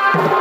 Thank you.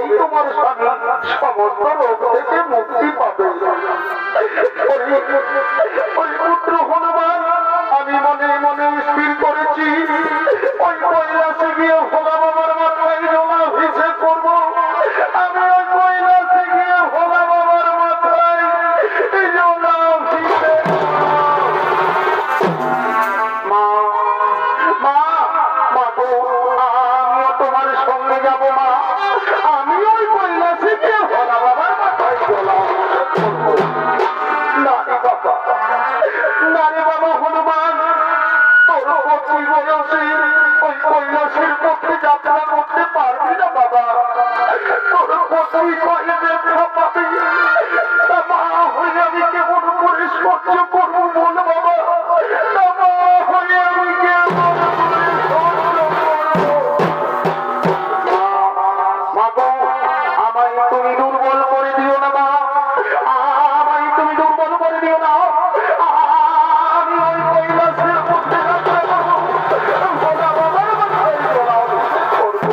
তবেই তোমার স্বামী সমস্ত রোগ থেকে মুক্তি পাবে। পুত্র হনুমান, আমি মনে মনে স্থির করেছি ওই কৈলাসে গিয়ে ভোলা বাবার মাথায় জলাভিষেক করবো। আমি ওই কৈলাসে গিয়ে ভোলা বাবার মাথায় জলাভিষেক। মা মা মা গো, আমিও তোমার সঙ্গে যাব মা। আমি ওই কৈলাসে গিয়ে ভোলা বাবার মাথায় জলাভিষেক করবো। না রে বাবা, না রে বাবা হনুমান, তোর পত্নী বয়সে ওই কৈলাসের পক্ষে যাত্রা করতে পারবি না বাবা। তোর পত্নী কয়ে দেখা পাবি, তা মা হয়ে আমি কেমন করে সহ্য করবো বল বাবা। তা মা হয়ে আমি কেমন করে সহ্য করবো। মা গো, আমায় তুমি দুর্বল করে দিও না মা, আমায় তুমি দুর্বল করে দিও না। আমি ওই কৈলাসের মধ্যে যাত্রা করবো, ভোলা বাবার মাথায় জলাভিষেক করবো।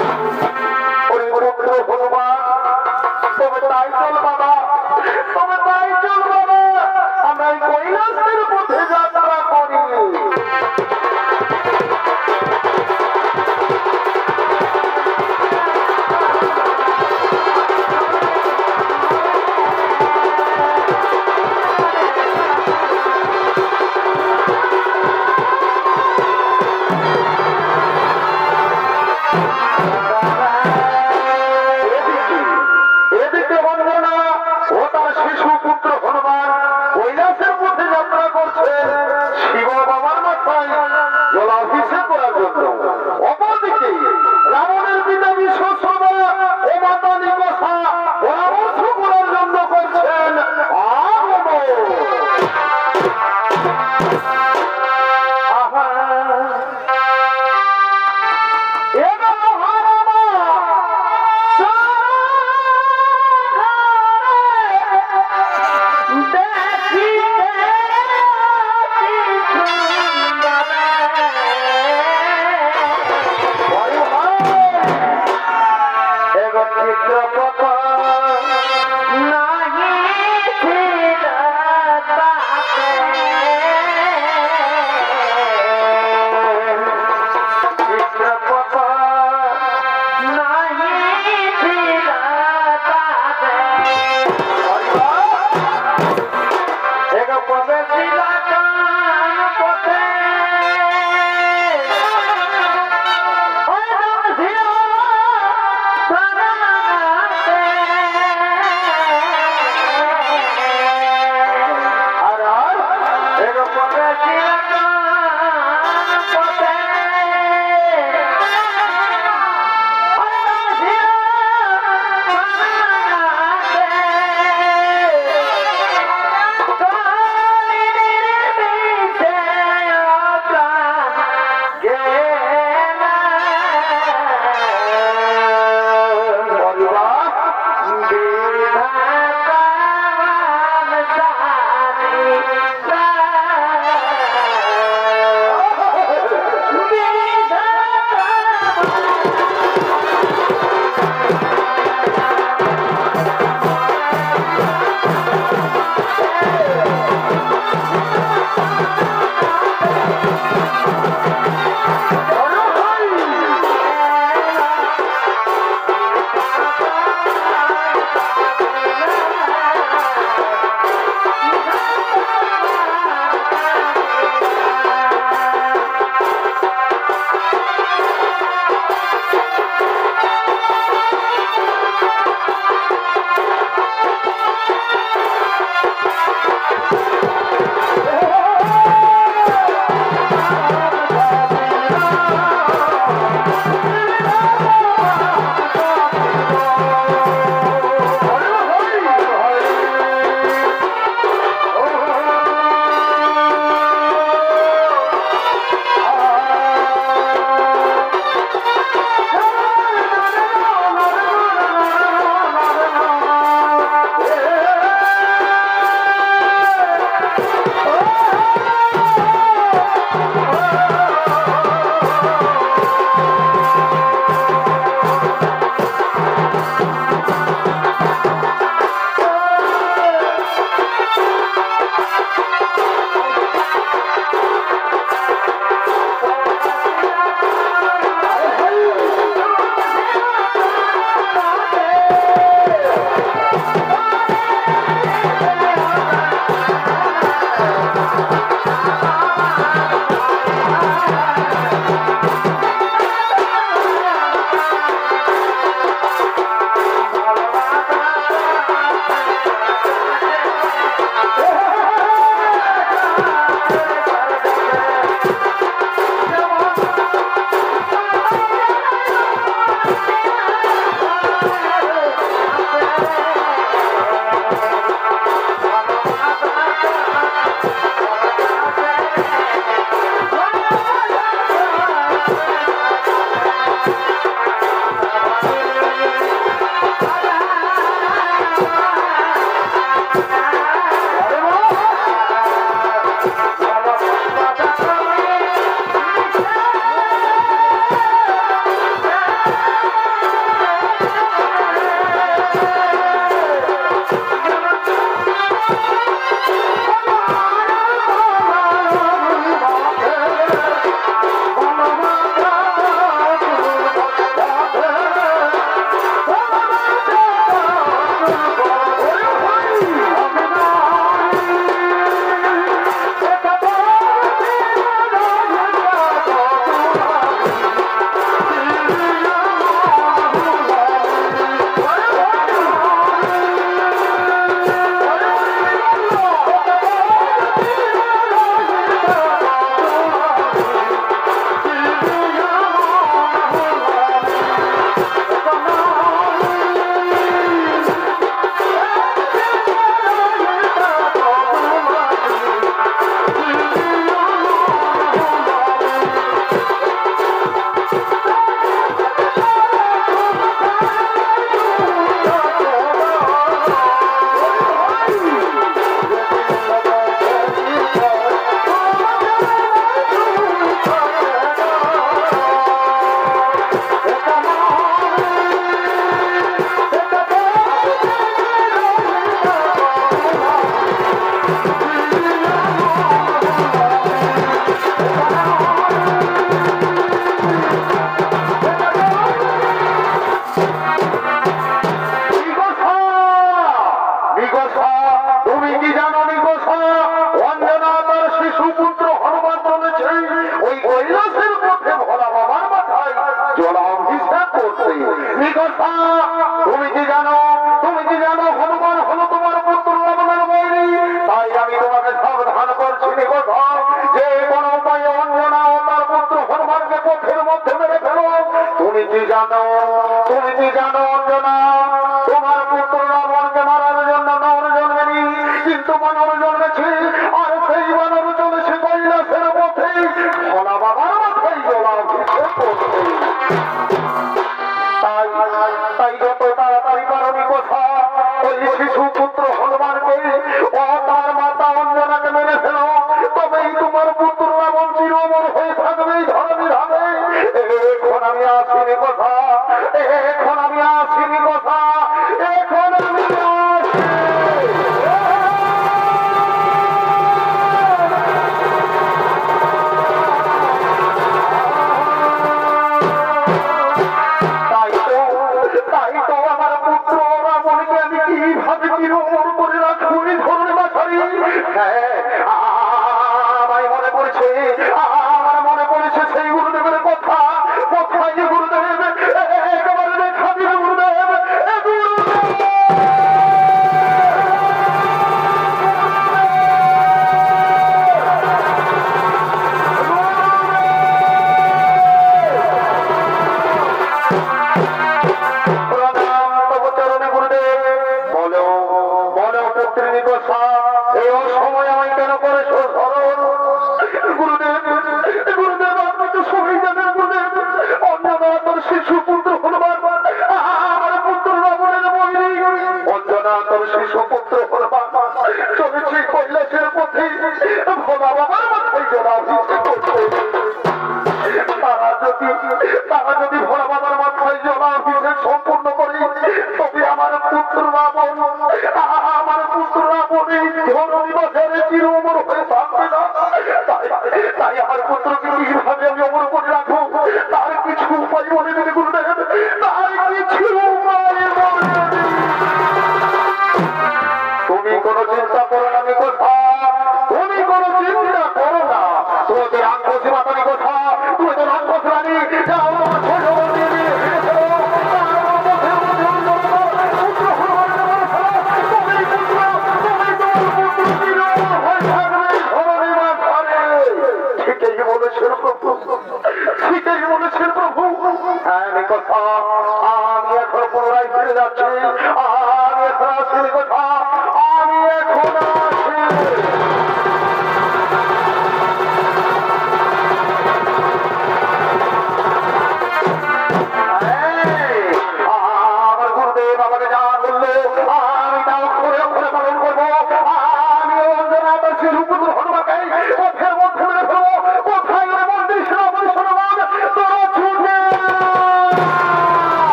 ওই পুত্র হনুমান, তবে তাই চল বাবা, তবে তাই চল বাবা, আমরা ওই কৈলাসের মধ্যে যাত্রা করি। এদিকে বন্ধনা ও তার শিশু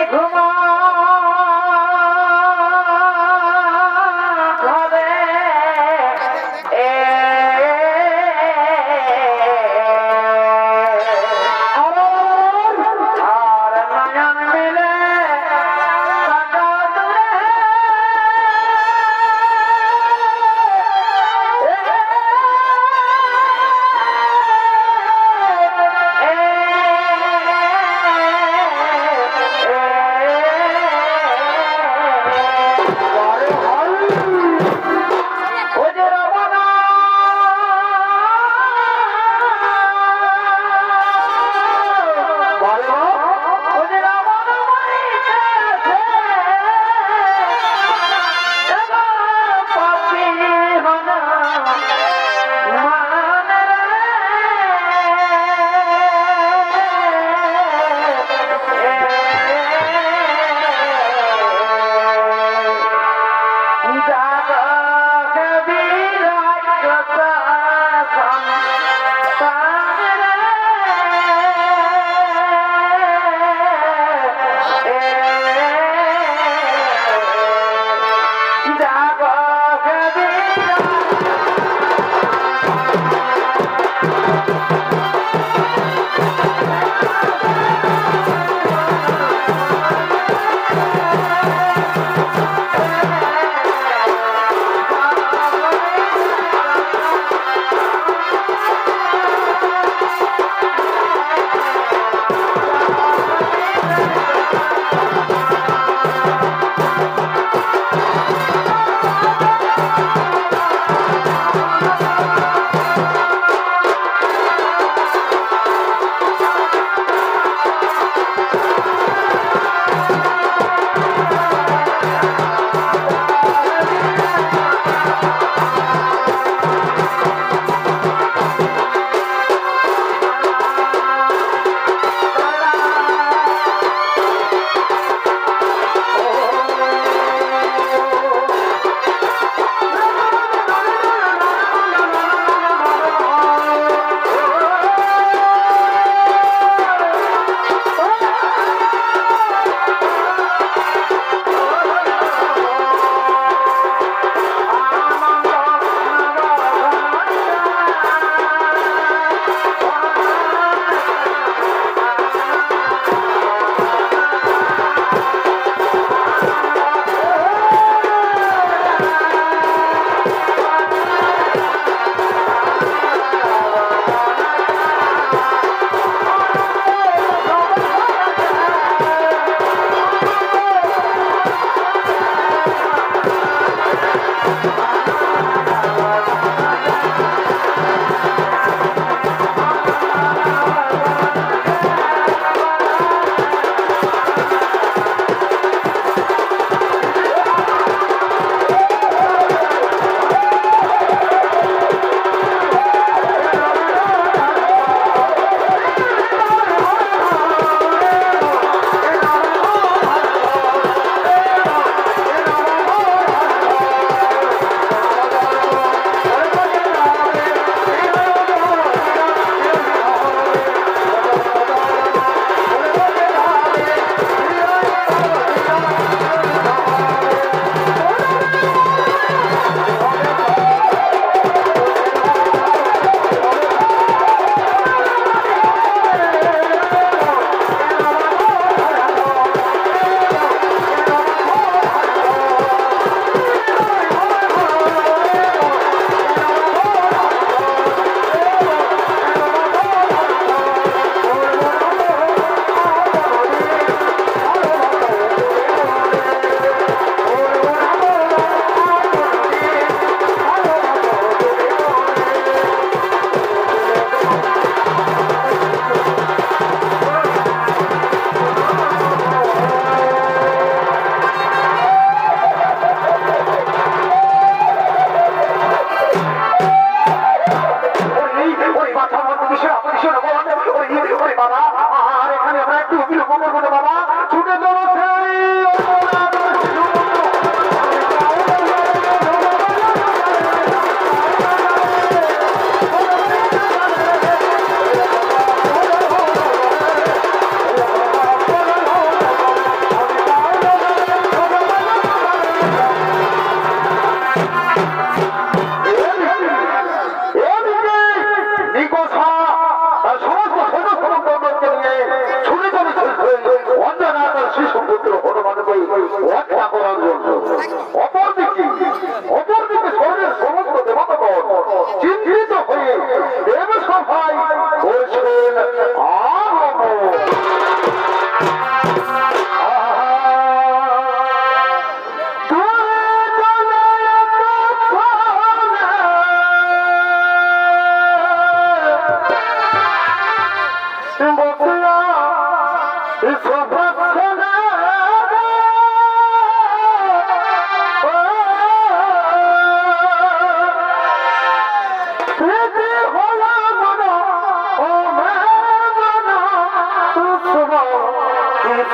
ঘুমা ঘরে আর নয়ন মিলে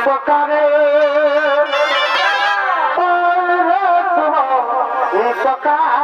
সকালে সকালে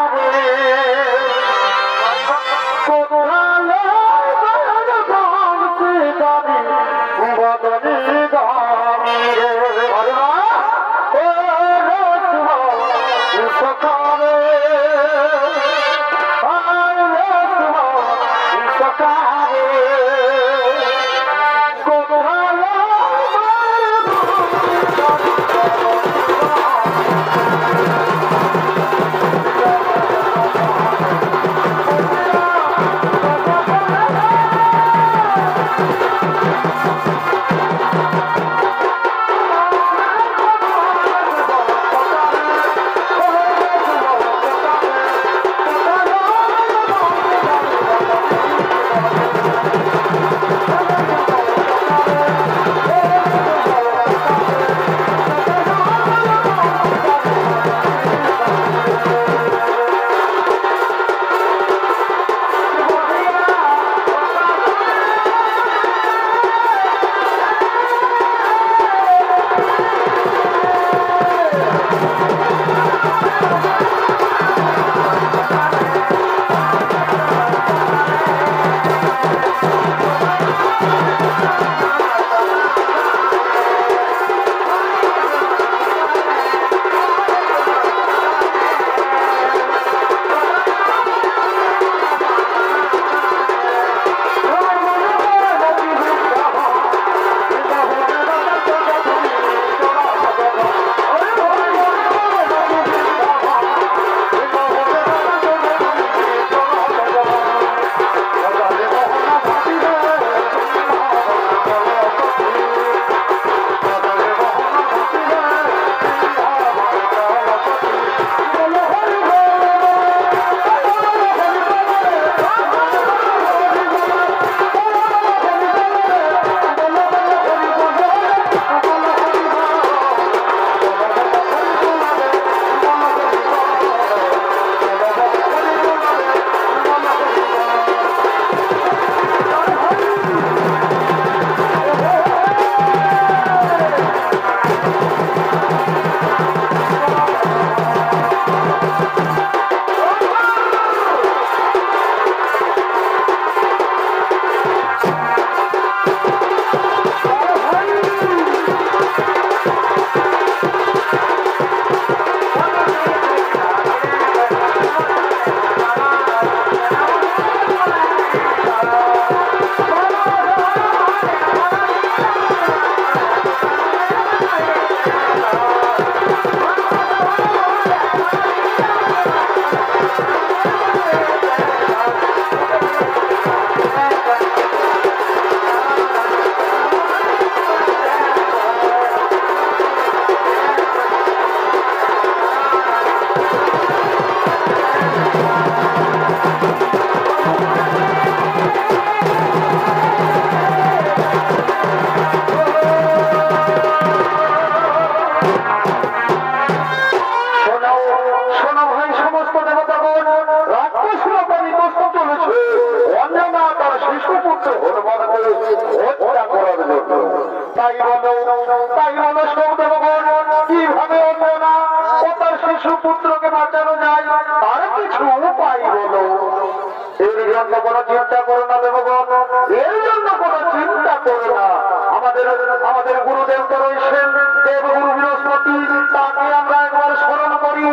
আমাদের গুরুদেব তো রয়েছেন দেবগুরু বৃহস্পতি, তাকে আমরা একবার স্মরণ করি,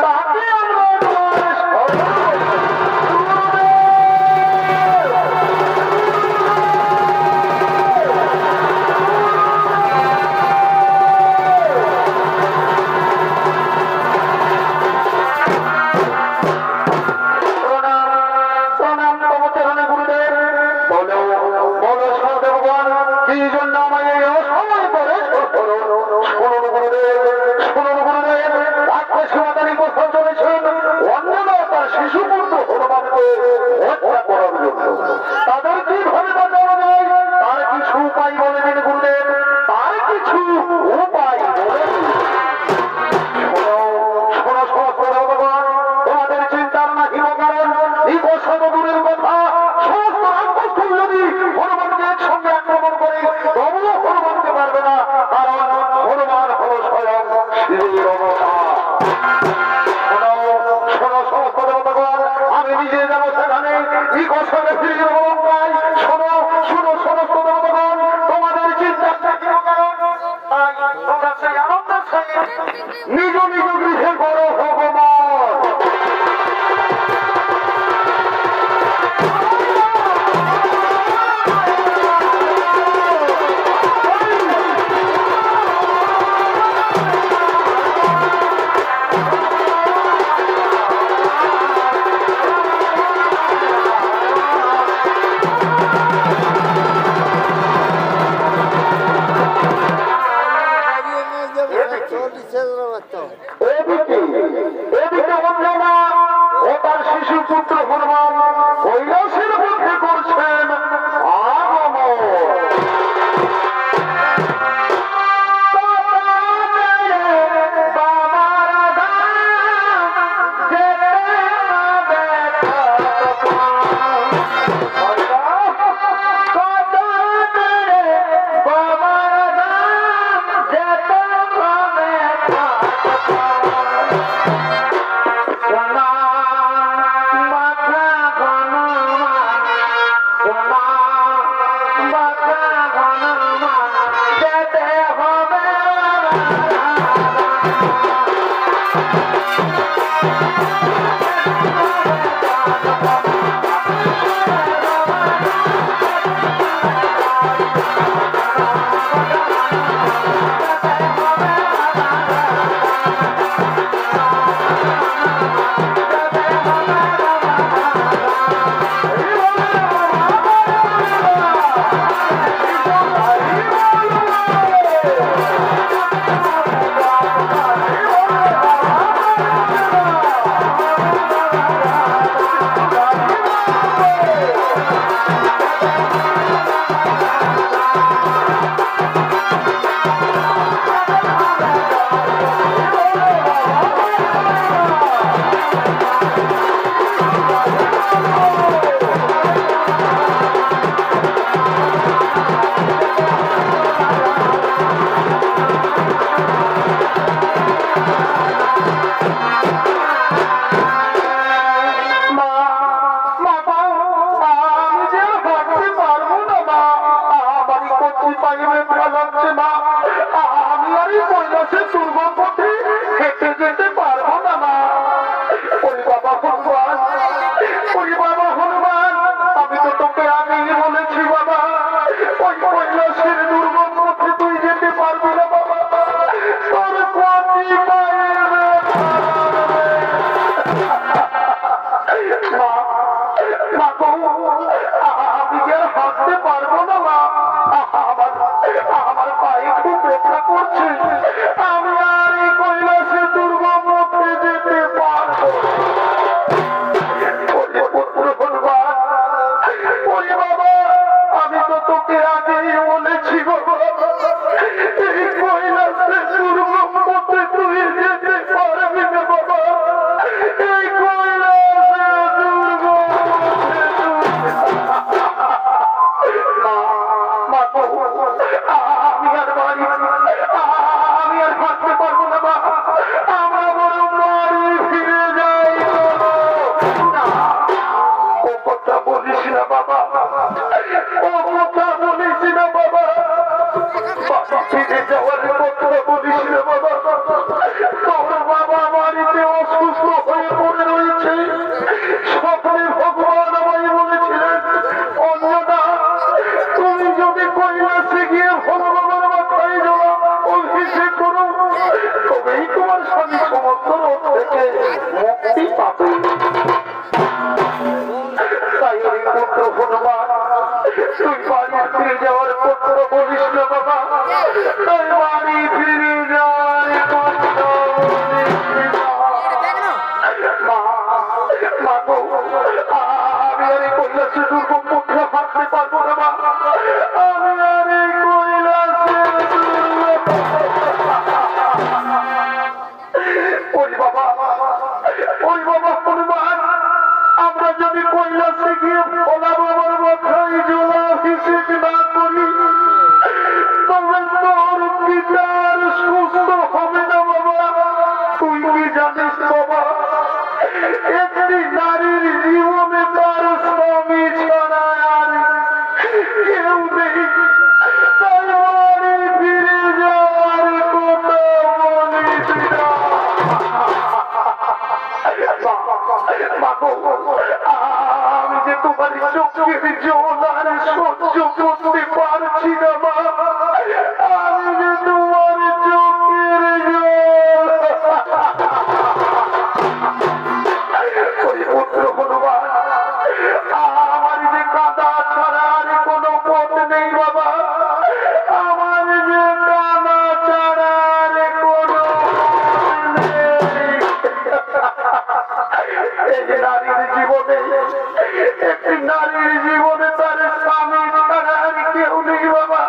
তাকে আমরা একা লাগছে মা, আমি আর এই কৈলাসের দুর্গম পথে হেঁটে যেতে পারবো না মা। ওরে বাবা হনুমান, ওরে বাবা হনুমান, আমি তো তোকে আগেই বলেছি বাবা, ওই কৈলাসের দুর্গম পথে তুই যেতে পারবি না বাবা, তোর কতি পায়ের মা, মা গো, আমি যে আর হাঁটতে পারবো না মা, আমার পায়ে খুব ব্যথা করছে, আমি আর এই কৈলাসের দুর্গম পথে যেতে পারবো না। আমি তো তোকে আগেই বলেছি বাবা, এই কৈলাসের দুর্গম পথে তুই যেতে পারবি না বাবা, এই কৈলাসের দুর্গম আমি আর হাঁটতে পারবো না মা, আমরা বড় বাড়ি ফিরে যাই। ও কথা বলিস না বাবা, ও কথা বলিস না বাবা, ফিরে যাওয়ার কথা বলিস না বাবা, তোর বাবা বাড়িতে অসুস্থ হয়ে পড়ে রয়েছে। স্বপ্নে ভগবান আমায় বলেছিলেন, অন্যদা তুমি যদি কৈলাসে গিয়ে ভগবানের মাথায় জড়া অভিষেক করো, তবেই তোমার স্বামী সমস্ত রোগ থেকে মুক্তি পাবে। তাই ওই পুত্র হনুমান, তুই বাড়ি ফিরে যাওয়ার কথা বলিস না বাবা, তুই বাড়ি ফিরে যাওয়ার কথা বলিস না। মা গো, আমি আর এই কৈলাসের দুর্গম পথে হাঁটতে পারবো না মা, আমি আর এই কৈলাসের ওই বাবা, ওই বাবা হনুমান, আমরা যদি কৈলাসে গিয়ে ভোলা বাবার মাথায় জোড়া অভিষেক না করি, তবে তোর পিতার সুস্থ হবে না বাবা। তুই কি জানিস বাবা, একটি নারীর জীবনে তার স্বামী ছাড়া আর কেউ নেই, তাই বাড়ি ফিরে যাওয়ার কথা বলিস না। আমি যে তোমার চোখের জল আর সহ্য করতে পারছি না মা, আমি যে তোমার চোখের জল। পুত্র হনুমান, আমার যে কাঁদা ছাড়া আর কোনো পথ নেই বাবা, আমার যে কাঁদা ছাড়া আর কোনো নারীর জীবনে, একটি নারীর জীবনে তার স্বামী ছাড়া আর কেউ নেই বাবা,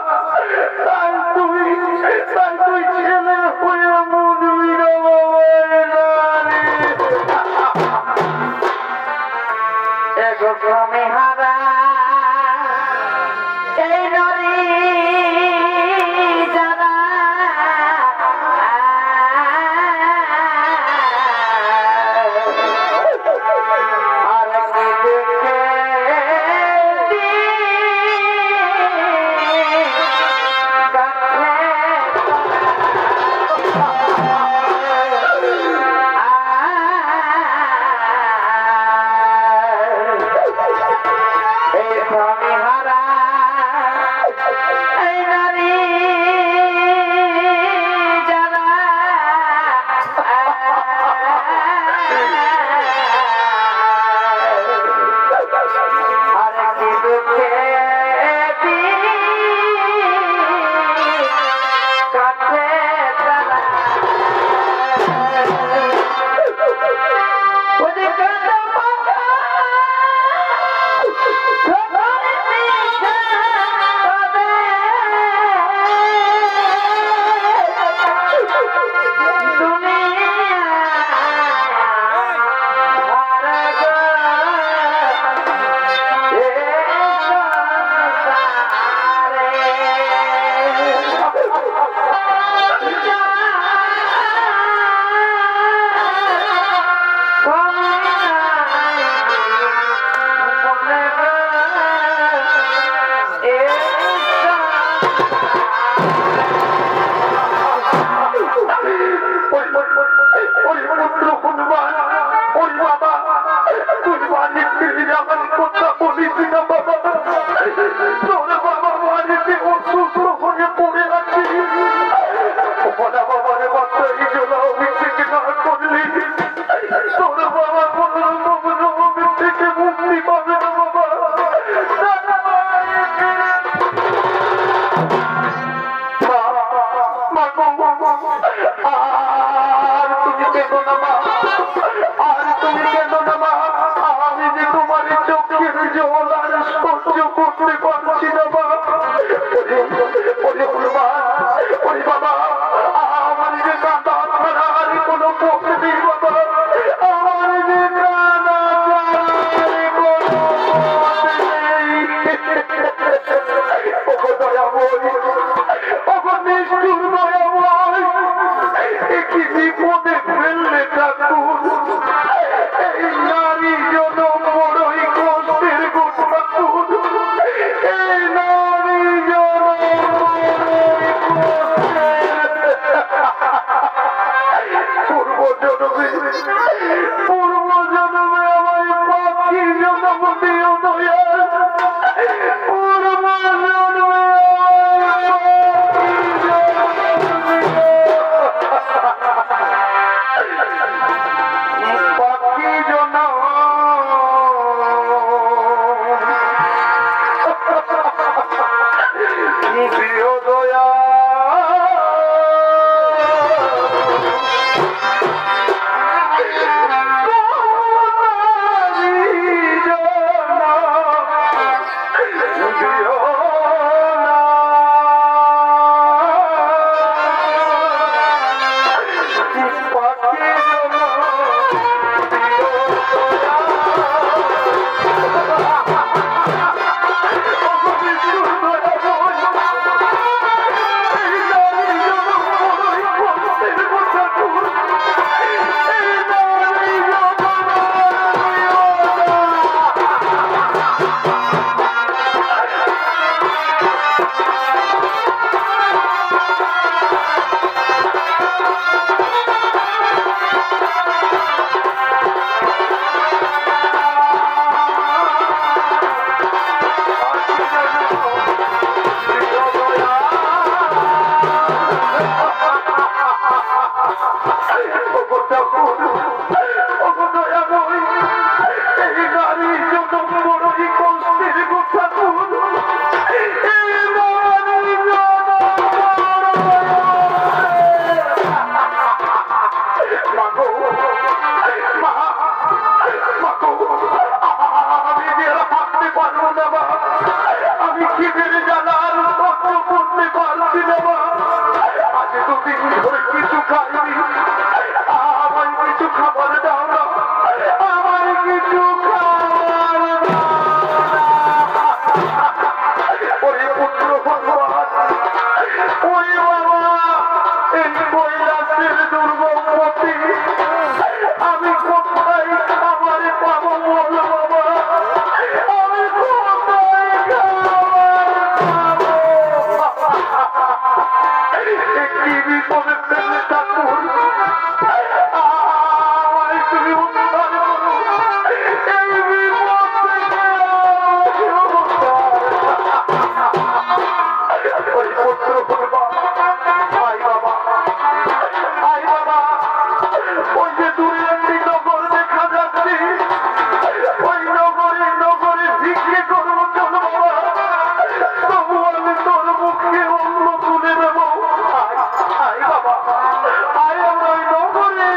আর তুমি কেঁদো না মা, আর তুমি কেঁদো না মা, আমি যে তোমার চোখের জল আর সহ্য করতে পারছি না মা। ওরে হনুমান, ওরে বাবা, আমার যে কাঁদা ছাড়া আর কোনো পথ নেই বাবা, আমার যে কাঁদা ছাড়া আর কোনো পথ নেই। ওগো দয়াময়, ওগো নিষ্ঠুর দয়াময়, কি বিপদে ফেললে ঠাকুর, এই নারী জনম বড়ই কষ্টের গো ঠাকুর, এই নারী জনম বড়ই কষ্টের। পূর্ব জন্মে আমায় পাখি জন্ম দিও দয়াল, পূর্ব জন্মে পাখি জন্ম দিও দয়া। আমি কি বেড়ে জানার সহ্য করতে পারছি না মা, আজ দুদিন ধরে কিছু খাইনি, আমার কিছু খাবার দাও না, আমার কিছু খাবার দাও। ওরে পুত্র ভগবান, ওরে বাবা, এই কৈলাসের দুর্গমতি আমি কোথায় খাবার পাবো বল বাবা, আমি কোথায় খাবার পাবো? কি বিপদে ফেলে ঠাকুর, আমায় তুমি উদ্ধার করো, এই বিপদ থেকে ওই পুত্র ভগবান, আই বাবা, আই বাবা, ওই যে দূরে একটি নগর দেখা যাচ্ছে, ওই নগরে ভিক্ষে করবো চল বাবা, তবু আমি তোর মুখে অন্য তুলে দেবো। আই বাবা, আই আমরা ওই নগরে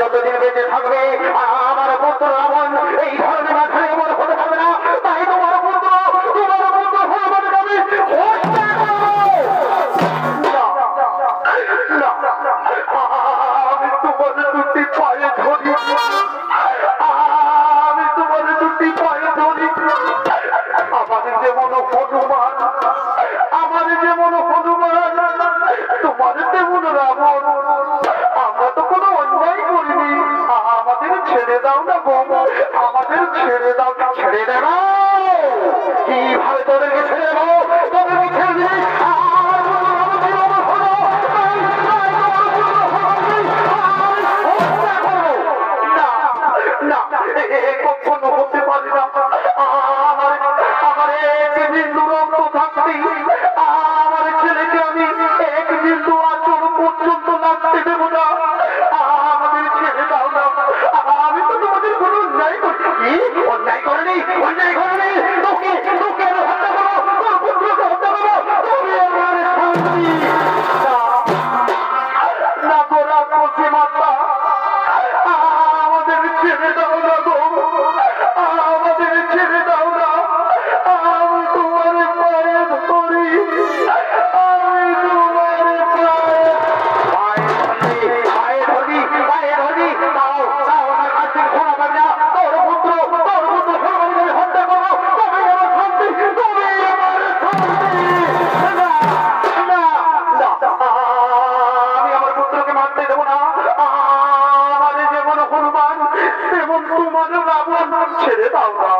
যতদিন বেঁচে থাকবে আমার পুত্র রাবণ এই ধরনের মাথায় এমন হতে পারবে না। তাই তোমার পুত্র হনুমান যাবে আমি তোমার দুটি পায়ে ধরি, আমি তোমার দুটি পায়ে ধরি। আমার যেমন হনুমান, আমার যেমন হনুমান, তোমার তেমন রাবণ। আমরা তো কোনো অন্যায় করিনি, আমাদের ছেড়ে দাও না গো, আমাদের ছেড়ে দাও, ছেড়ে দেব। কিভাবে তোদেরকে ছেড়ে দেবো? তোদেরকে ছেড়ে দিলে কখনো হতে পারি না। আমার এক বিন্দু রক্ত থাকতেই আমার ছেলেকে আমি এক বিন্দু আচর পর্যন্ত লাগতে দেব না। আমাদের ছেড়ে দাও না। আমি তো তোমাদের কোনো অন্যায় করি, অন্যায় করেনি, অন্যায় করেনি। তোকে তোকে হত্যা করো, তোর পুত্রকে হত্যা করো, তুমি আমার শান্তি না গোরা কষে মাতা। আমাদের ছেড়ে দাও না গো, আমাদের ছেড়ে দাও না। আমি তোমার পায়ে ধরি, আমি তোমার পায়ে ধরি, পায়ে ধরি। তাও তাও আমার কাছে ক্ষমা পাবে না। তোর পুত্র হনুমানকে হত্যা করো, তুমি আমার শান্তি, তুমি আমার শান্তি। না না না, আমি আমার পুত্রকে মারতে দেবো না। আমার যেমন হনুমান তেমন তোমার রাবণ। ছেড়ে দাও না,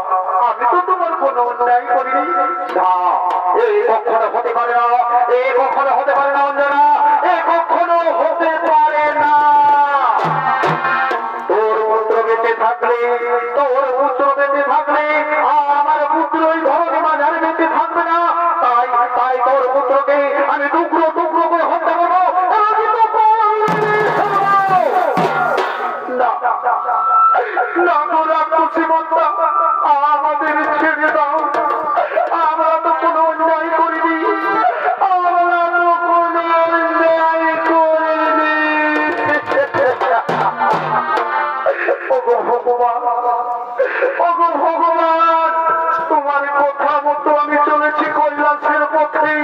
আমি তো তোমার কোনো অন্যায় করিনি। না, এই কখনো হতে পারে না, এই কখনো হতে পারে না অঞ্জনা, এই কখনো হতে পারে না। তোর পুত্র বেঁচে থাকলে, তোর পুত্র বেঁচে থাকলে আমার পুত্র ওই ধরনের মাঝারে বেঁচে থাকবে না। তাই তাই তোর পুত্রকে আমি টুকরো টুকরো করে হত্যা করবো। না তোরা খুশিমন্তা, আমাদের ছেড়ে দাও। আমরা তো কোনো অন্যায় করিনি, আমরা তো কোনো অন্যায় করিনি। ওগো ভগবান, ওগো ভগবান, তোমার কথা মতো আমি চলেছি কৈলাসের পথে।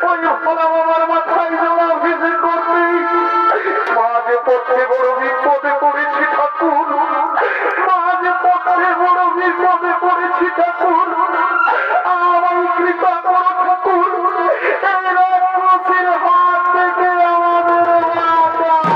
ওই ভোলা বাবার মাথায় জল অভিষেক করতে মাঝে পথে বড় বিপদে পড়েছি ঠাকুর, মাঝে পথে বড় বিপদে পড়েছি ঠাকুর। আমায় কৃপা করো ঠাকুর, এই রাক্ষসের হাত থেকে আমাদের বাঁচাও।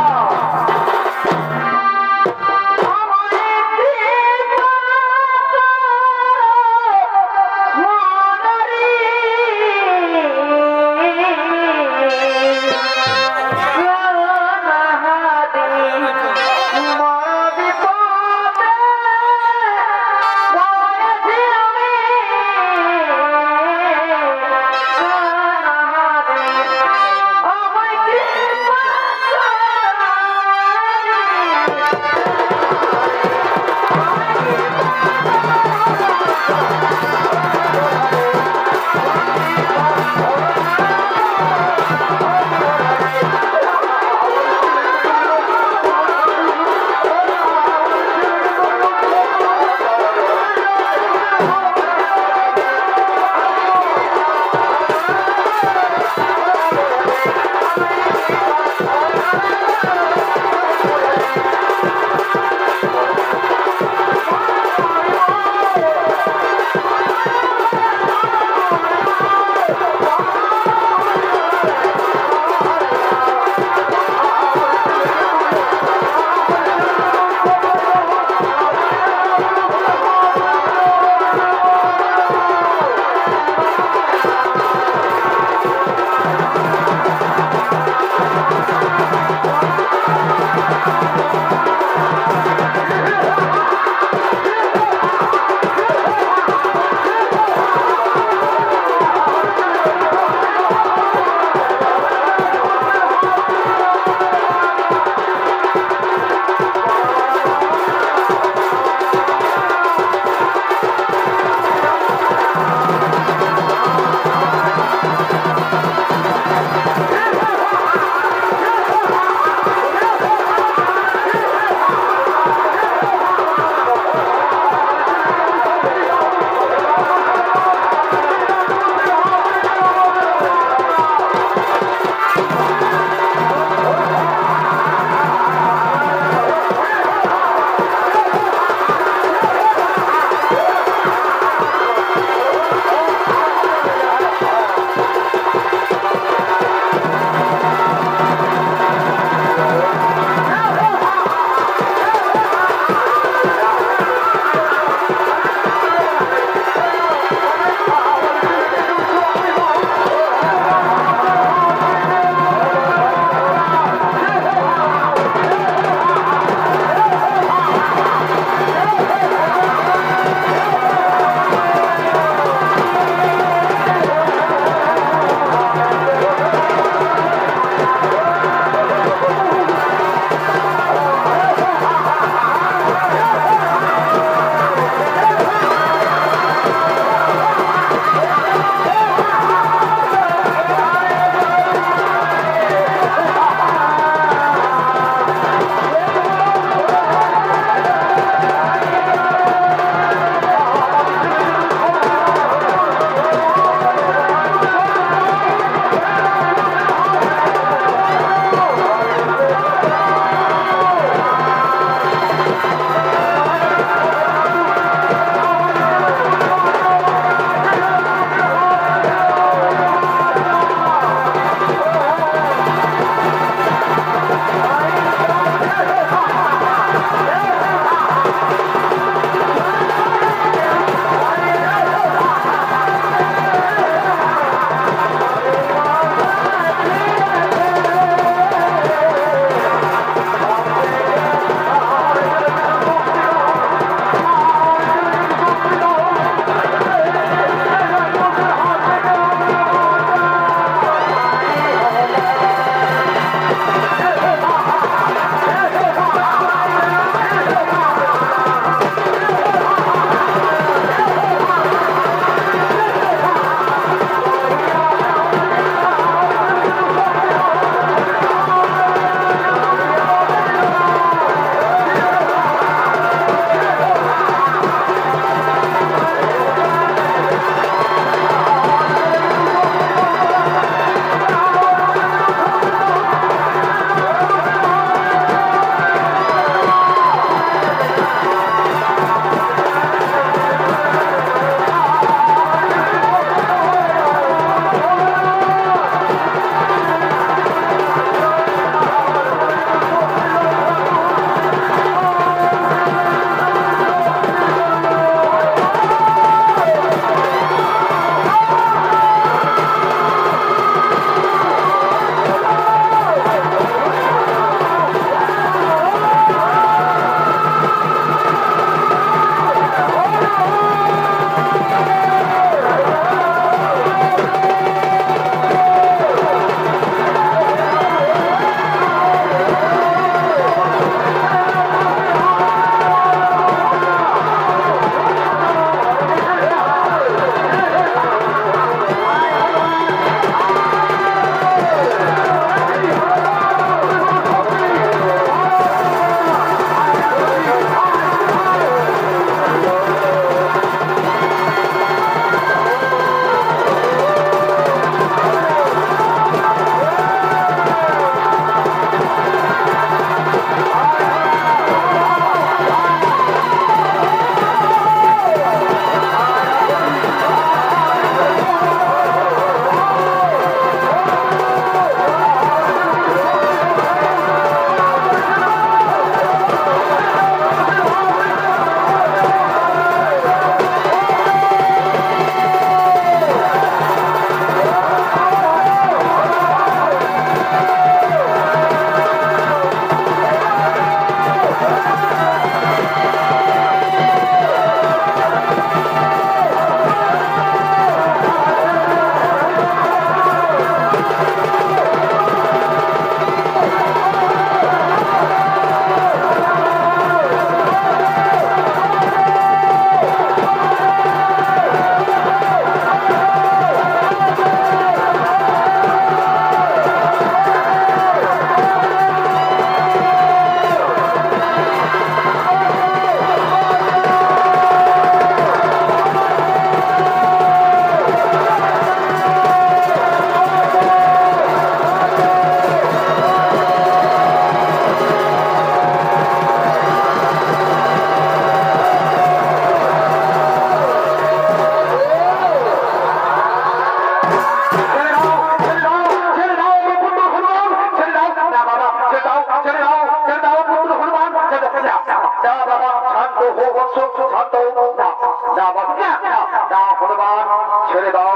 ছেড়ে দাও,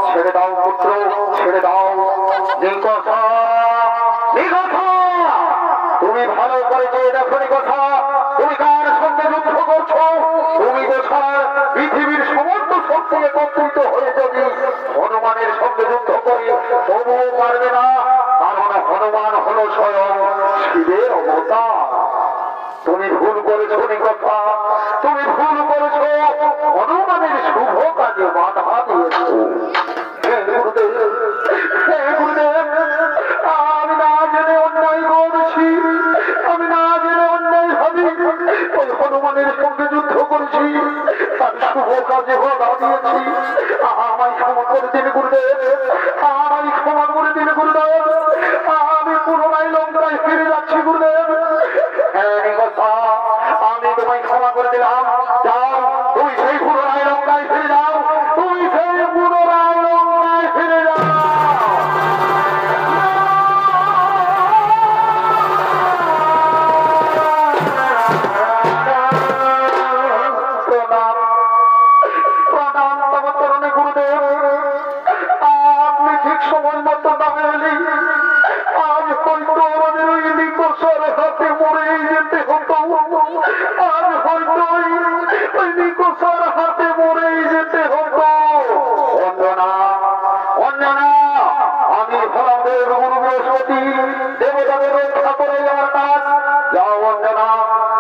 ছেড়ে দাও পুত্র, ছেড়ে দাও। তুমি ভালো করে যে দেখো কথা, তুমি কার সঙ্গে যুদ্ধ করছো? তুমি গোসার পৃথিবীর সমস্ত শক্তি একত্রিত হয়ে যদি হনুমানের সঙ্গে যুদ্ধ করি তবুও পারবে না, কারণ হনুমান হলো স্বয়ং শিবের অবতার। তুমি ভুল করেছো কথা, তুমি ভুল করেছো, হনুমানের শুভ কাজে বাধা দিয়েছো। আমি না জেনে অন্যায় করছি, আমি না জেনে অন্যায় ভাবি ওই হনুমানের সঙ্গে যুদ্ধ করেছি, তার শুভ কাজে বাধা দিয়েছি। আমায় ক্ষমা করে দিন গুরুদেব, আমায় ক্ষমা করে দিন গুরুদেব। আমি পুনরায় লঙ্কায় ফিরে যাচ্ছি গুরুদেব। আমি তোমায় ক্ষমা করে দিলাম, যাও তুমি সেই পুনরায় লঙ্কায় ফিরে যাও, তুমি সেই পুনরায় লঙ্কায় ফিরে যাও।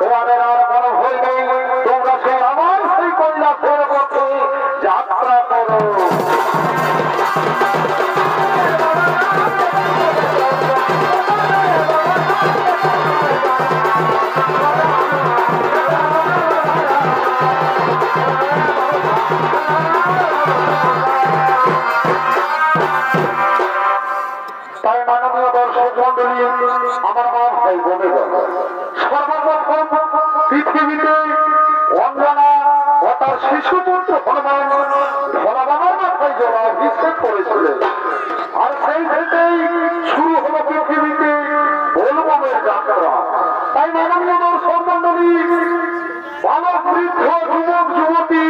তোমাদের আর কোনো ভয় নেই, তোমরা সেই আমার সেই কৈলাসের পথে যাত্রা করো। তাই মাননীয় দর্শক মন্ডলী, আমার মা ভাই বোনেরা, সর্বপ্রথম পৃথিবীতে অঞ্জনা ও তার শিশুপুত্র হনুমান ভোলা বাবার মাথায় জল অভিষেক করেছিলেন। আর সেই থেকেই শুরু হলো পৃথিবীতে বোলবমের যাত্রা। তাই মাননীয় দর্শক মন্ডলী, বালক বৃদ্ধ যুবক যুবতী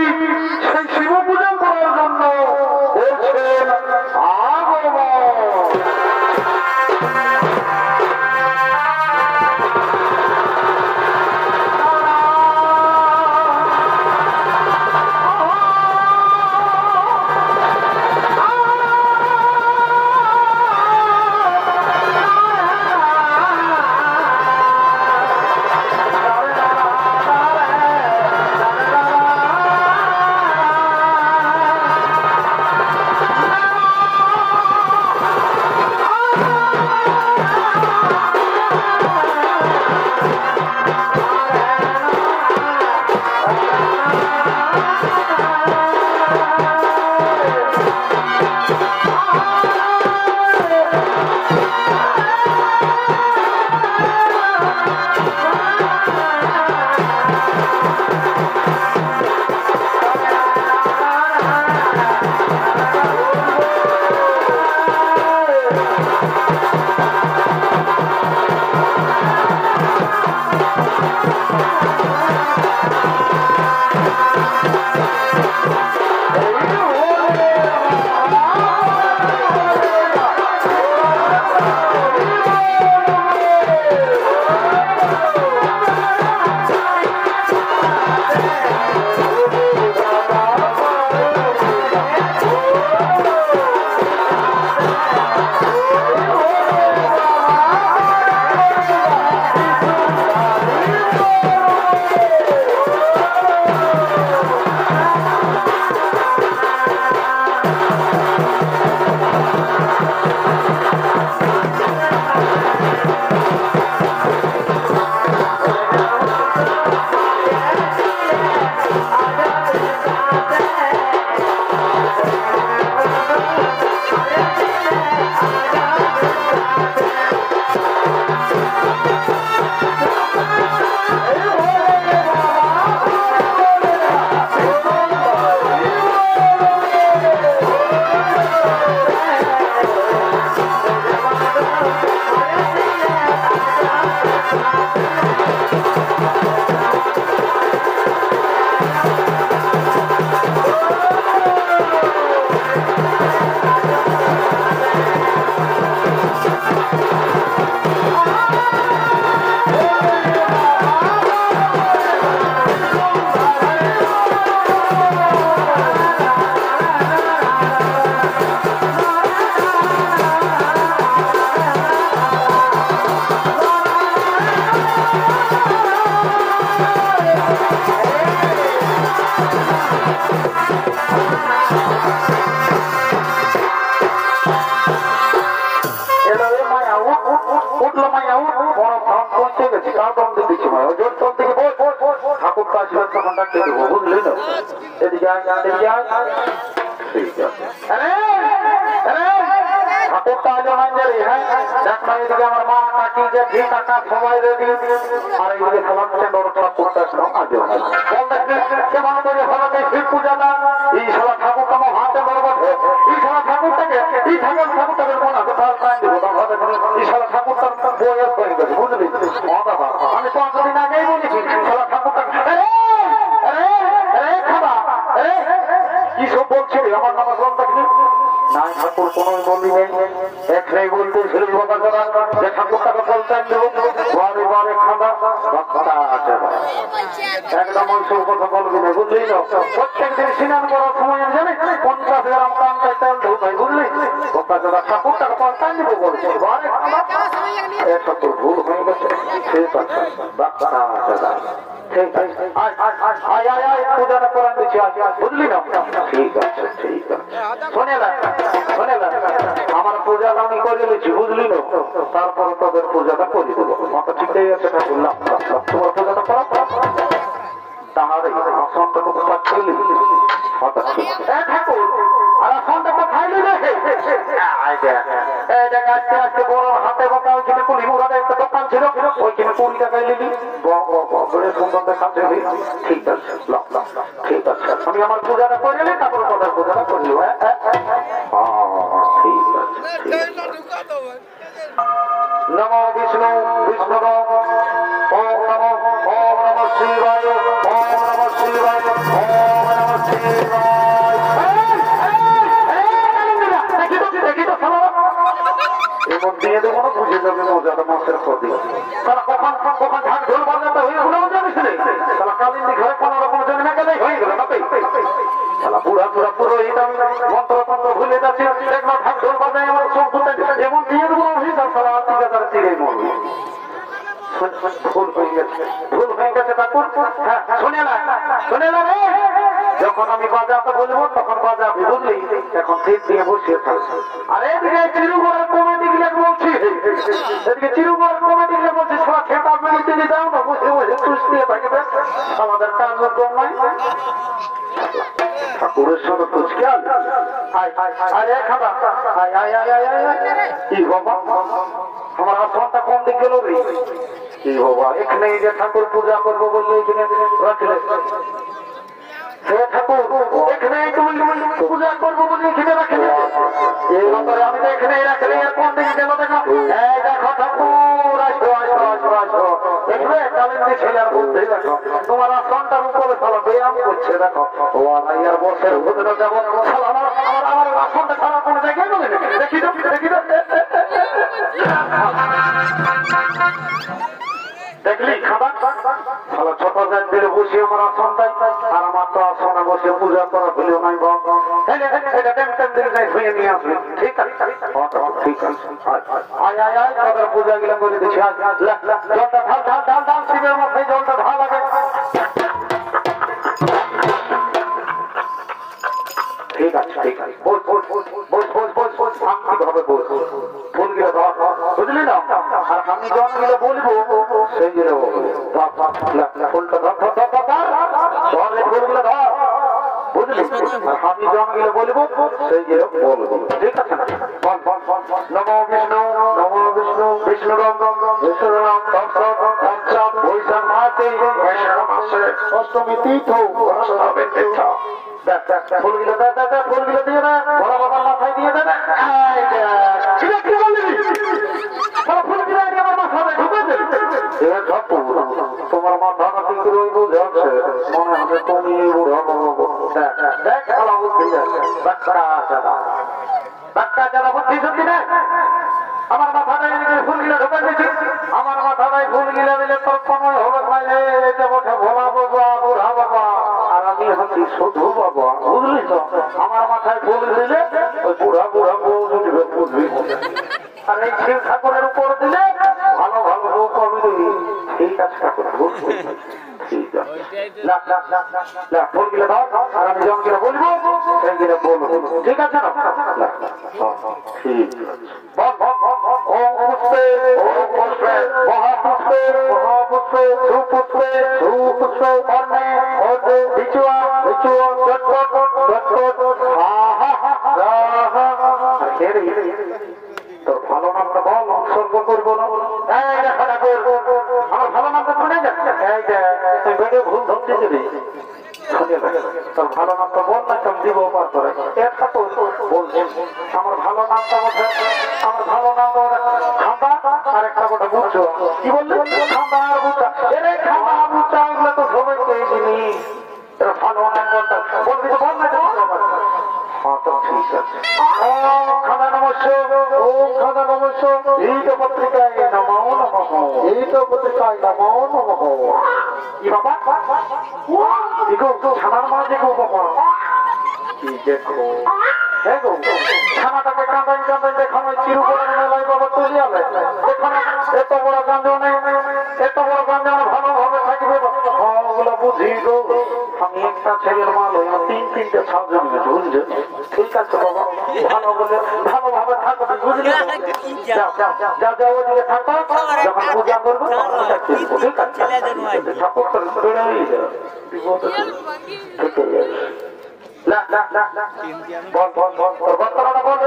সেই শিব পূজা করার জন্য বলছেন আগমন। বুঝলি তো এদিকে ঠিক আছে ঠাকুরটা আজ অনাঞ্জলি হ্যাঁ দেখ না এদিকে আমার মা কাকি জেঠি কাকা সবাই রেডি আর এইদিকে খেলাচ্ছে বড় ঠাকুরটা আজ বল দেখবি কেমন করে হলাতে শিব পূজাটা এই সারা ঠাকুরটা আমার হাতে বড় এই সারা ঠাকুরটাকে এই ঠাকুরটাকে মনে আছে তার টাইম দিব এই সারা ঠাকুরটার বয়স হয়ে গেছে বুঝলি আমি 5 দিন আগেই বলেছি সারা ঠাকুরটা খাবা কি সব বলছে আমার নামে বল দেখবি নাই ঠাকুর কোন বলি নেই একটাই বলতে ছিল যে ঠাকুরটাকে বলতেন বারে বারে খাঁদা একদম ওইসব কথা বলবি না বুঝলি না প্রত্যেক দিন স্নান করার সময় জানি 50 গ্রাম কান্তায় তেল ঢুকাই বুঝলি ঠাকুরটাকে পাল্টান দিব বলছে বারে খাঁদা এসব তোর ভুল হয়ে গেছে ঠিক আছে ঠিক আছে আয় আয় আয় পূজাটা করান দিচ্ছি বুঝলি না ঠিক আছে ঠিক আছে শোনে আমার পূজাটা আমি করে নিচ্ছি বুঝলি না তারপর তোদের পূজাটা করে দেবো মাথা ঠিক আছে না বললাম তোমার পূজাটা করা তাহলে আসনটাকে পাচ্ছিলি ঠাকুর আর আসনটাকে খাইলি রেখে আস্তে আস্তে বড় হাতে বাঁকা ওইখানে পুলি মুড়াতে একটা দোকান ছিল ওইখানে 20 টাকায় নিলি বড় সুন্দর দেখাচ্ছিলি ঠিক আছে ঠিক আছে আমি আমার পূজাটা করে নিলি তারপরে তোদের পূজাটা করলি ঠিক আছে নমো বিষ্ণু বিষ্ণুর ওম নমঃ শিবায় ওম নমঃ শিবায় ওম নমঃ শিবায় দেখি তো এমন দিয়ে দেবো না বুঝে যাবে মজাটা মাসের প্রতি তারা কখন ঢাক ঢোল বাজাতে হয়ে গেল জানিস রে তারা কালিন্দি ঘরে কোনো রকম জমি না গেলেই হয়ে গেল না তারা পুরা পুরো এটা মন্ত্র ভুলে যাচ্ছে দেখলাম ঢাক ঢোল বাজায় আমার সম্পূর্ণ এমন দিয়ে দেবো হিসাব সারা ঠিকাদার চিড়ে মরবে ভুল হয়ে গেছে ঠাকুর শুনে না রে যখন আমি বাজাতে বলবো তখন বাজাবি বুঝলি এখন ঠিক দিয়ে বসিয়ে থাকছি আর এদিকে চিরুগড়ের কমিটি গিয়ে বলছি এদিকে চিরুগড়ের কমিটি গিয়ে বলছি সব খেতা মেলিতে দাও না বসে বসে তুষ্টিয়ে থাকবে আমাদের কাজ কম নাই ঠাকুরের সঙ্গে তুচকে আরে খাবা কি বাবা আমার আসনটা কোন দিক গেল রে কি বাবা এখানে যে ঠাকুর পূজা করবো বললে এখানে রাখলে ঠাকুর এখানে পূজা করবো বলে এখানে রাখলে এই ব্যাপারে আমি তো এখানে রাখলে আর কোন দিকে গেল দেখো এই দেখো ঠাকুর আসো দেখবে কালেন্দি ছেলের মধ্যে দেখো তোমার আসনটার উপরে সালা ব্যায়াম করছে দেখো ও আর বসের উপরে যাবো আমার আসনটা ছাড়া কোনো জায়গায় বলে দেখি তো দেখলি খাবার ছোট জাতির বসে আমার আসনটাই আর আমার তো আসনে বসে পূজা করা হলেও নাই ধুয়ে নিয়ে আসবে ঠিক আছে ঠিক আছে তাদের পূজা গুলা করে দিচ্ছি জলটা ঢাল শিবের মাথায় জলটা ঢাল লাগে ঠিক আছে শান্তি ভাবে বল ফুলগুলো ধর বুঝলি না আর আমি জনগুলো বলবো সেইগুলো ফুলটা ধর ফুলগুলো ধর বুঝলি আর আমি জনগুলো বলবো সেইগুলো বলবো ঠিক আছে না নমো বিষ্ণু বিষ্ণু রাম বৈশাখ মাসে অষ্টমী তীর্থ ফুলগুলো দিয়ে না বড় বাবার মাথায় দিয়ে দেবে আমার মাথায় ঢুকে দেবে তোমার মাথা নাকি রইব যাচ্ছে মনে হবে তুমি বুড়ো দেখ ভালো বুদ্ধি বাচ্চা যারা বুদ্ধি সত্যি না আমার মাথাটাই ফুলগুলো ঢুকে দিচ্ছি আমার মাথাটাই ফুলগুলো দিলে তোর সময় হবে এটা বসে ভোলা বাবা বুড়া বাবা আর আমি হচ্ছি শুধু বাবা বুঝলি তো আমার মাথায় ফুল দিলে ওই বুড়া বউ বুঝবি আর এই শিব ঠাকুরের উপর দিলে ভালো রূপ আমি দিই ঠিক আছে ঠাকুর ঠিক আছে ফুলগুলো দাও আর আমি জনগুলো বলবো সেইগুলো বলবো ঠিক আছে না ঠিক আছে ও ওম পুষ্পে মহাপুষ্পে মহাপুষ্পে সুপুষ্পে সুপুষ্পে অর্ণে অর্ণে বিচুয়া বিচুয়া চটপট চটপট হা হা হা হা তোর ভালো নামটা বল উৎসর্গ করবো না এই দেখা করবো আমার ভালো নামটা শুনে যাচ্ছে এই যে তুই বেটে ভুল ধরতে দিবি তোর ভালো নামটা বল না তুমি দিব পার করে একটা তো বলছি আমার ভালো নামটা বলছে আমার ভালো নামটা খাম্বা আর একটা বড় বুঝছো কি বললি খাম্বা আর বুঝা এরে খাম্বা বুঝা এগুলো তো সবাই পেয়ে দিনি এরা ভালো নাম বলতে বলবি তো বল না হ্যাঁ তো ঠিক আছে ওম খাদা নমস্য ওম খাদা নমস্য এই তো পত্রিকায় নমো নমঃ এই তো পত্রিকায় নমো নমঃ কি বাবা দেখো ছানার মা দেখো বাবা কি দেখো দেখো ছানাটাকে কাঁদাই কাঁদাই দেখানো চিরু করে মেলায় বাবা তুলি আলে দেখানো এত বড় গাঞ্জনে এত বড় গাঞ্জনে ভালোভাবে থাকবে ওগুলো বুঝি গো আমি একটা ছেলের মা লই তিন তিনটে ছাল জন্মে বুঝছো ঠিক আছে বাবা ভালো বলে ভালোভাবে থাকো বুঝলি যাও যাও যাও যাও ওদিকে থাকো যখন পূজা করবো ঠিক আছে ঠাকুর করে বেরোই যাও বিপদ ঠিক আছে না না না বল বল বল তোর বর্তমানটা বল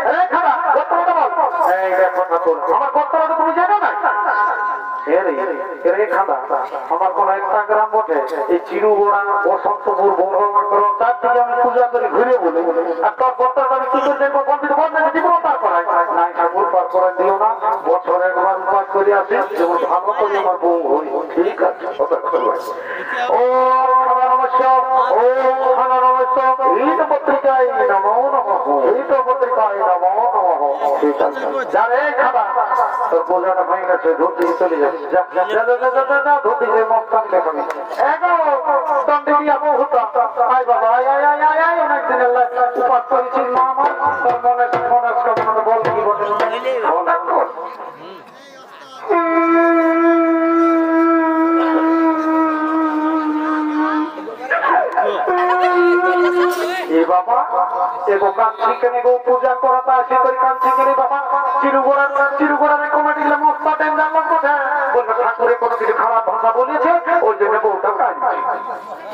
রে খারাপ বর্তমানটা বল এই দেখো ঠাকুর আমার বর্তমানটা তুমি জানো না আমার কোন একটা গ্রাম বটে এই চিরুগোড়া বসন্তপুর বড় চারদিকে আমি পূজা করে ঘুরে বলে আর তোর বর্তমানটা আমি কি করে দেখবো বলবি তো বল না জীবন পার করাই নাই ঠাকুর পার করাই দিও না বছর একবার উপাস করে আসি যেমন ভালো করে আমার বউ হই ঠিক আছে ও খানা নমস্য ও খানা নমস্য এই তো পত্রিকায় নমো নমঃ এই তো পত্রিকায় নমো নমঃ ঠিক আছে যারে খাবা তোর বোঝাটা হয়ে গেছে ধরতে চলে যাচ্ছে যা যা যা যা যা ধরতে যে মস্তান দেখাবি এগো দণ্ডে দিয়া বহুতা আয় বাবা আয় আয় আয় আয় আয় অনেক দিন আল্লাহ উপাস করেছিস মা আমার তোর মনে মনে বল কি বলে ए बाबा एगो कांची के गो पूजा करता আছে তোর কাঞ্চি করে বাবা চিরুগোড়া রে কমিটি লে মস্তা টাইম জানলাম কোথায় বলবে ঠাকুরে কোনো কিছু খারাপ ভাষা বলেছে ওই জন্য বউটা কাঁদছে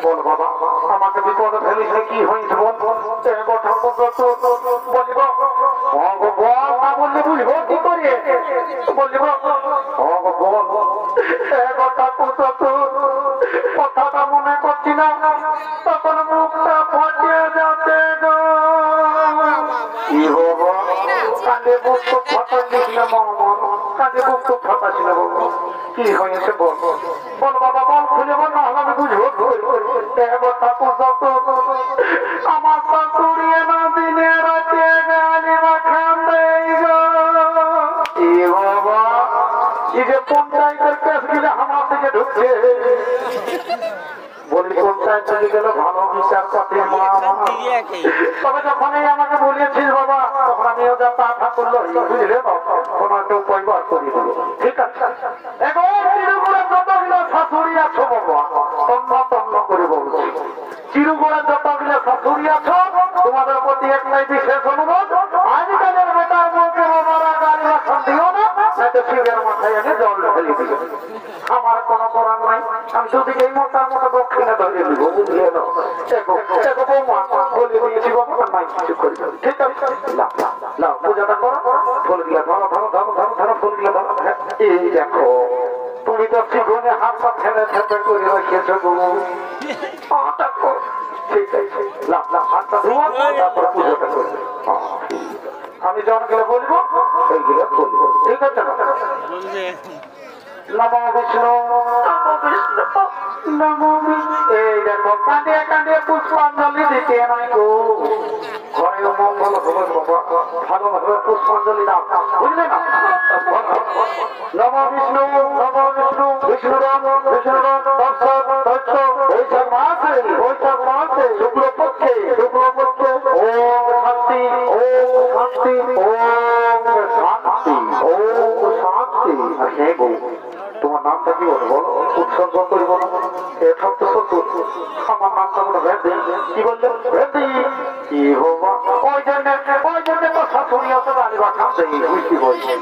বল বাবা আমাকে বিপদে ফেলিস কি হইছে বল এগো ঠাকুর তো বলিব ও গো বল না বললে বুঝবো কি করে বলিব ও গো বল এগো ঠাকুর তো কথাটা মনে করছি না তখন মুখটা ফাটিয়ে যাচ্ছে গো কি হবো কাঁদে বুক তো ফাটা দিছিল মামা কাঁদে বুক তো ফাটা ছিল বাবা কি হয়েছে বল বল বাবা বল খুলে বল না হলে আমি বুঝবো এবার ঠাকুর আমার শাশুড়িয়ে না দিনে রাতে গালি মাখান দেই গো কি বাবা এই যে পঞ্চায়েতের কেস গিলে আমার দিকে ঢুকছে বলি পঞ্চায়েত চলে গেল ভালো বিচার পাতি তবে যখনই আমাকে বলিয়েছিস বাবা তখন আমি ওদের তা করলো বুঝলে কোন একটা উপায় বার করি ঠিক আছে যতগুলো শাশুড়ি আছো বাবা তন্ন তন্ন করে বলছি চিরুগোড়া যতগুলো শাশুড়ি আছো তোমাদের প্রতি একটাই বিশেষ অনুরোধ আজকালের বেটার মধ্যে বাবারা গাড়ি রাখান দিও না যাতে শিবের মাথায় আগে জল ঢেলে দিও আমার কোনো করার নাই আমি দুদিকে মোটার মতো দক্ষিণে ধরে দিব বুঝলে না বৌমা বলে দিয়েছি বাবা নাই কিছু করি ঠিক আছে না পূজাটা করো ফুল গিলা ধরো ধরো ধরো ধরো ধরো ফুল গিলা ধরো এই দেখো তুমি তো জীবনে হাত পা ঠেলে ঠেপে করে রেখেছ গো ঠিক আছে হাতটা ধোয়া তারপরে পুজোটা করবে আমি যখন গেলে বলবো এইগুলো বলবো ঠিক আছে না নমো বিষ্ণু নমো বিষ্ণু এই দেখো কাঁদিয়ে কাঁদিয়ে পুষ্পাঞ্জলি দিতে নাই গো ঘরে মঙ্গল হবে বাবা ভালোভাবে পুষ্পাঞ্জলি দাও বুঝলে না নমো বিষ্ণু বিষ্ণুরাম দর্শন বৈশাখ মাসে শুক্লপক্ষে ওম শান্তি ওম শান্তি হে গো তোমার নামটা কি বলো উৎসর্গ করিব না এটা তো সত্য আমার নামটা বলো ভেদি কি বললে ভেদি কি বাবা ওই জন্য তো শাশুড়ি আছে গাড়ি রাখান দেই বুঝতে বলছি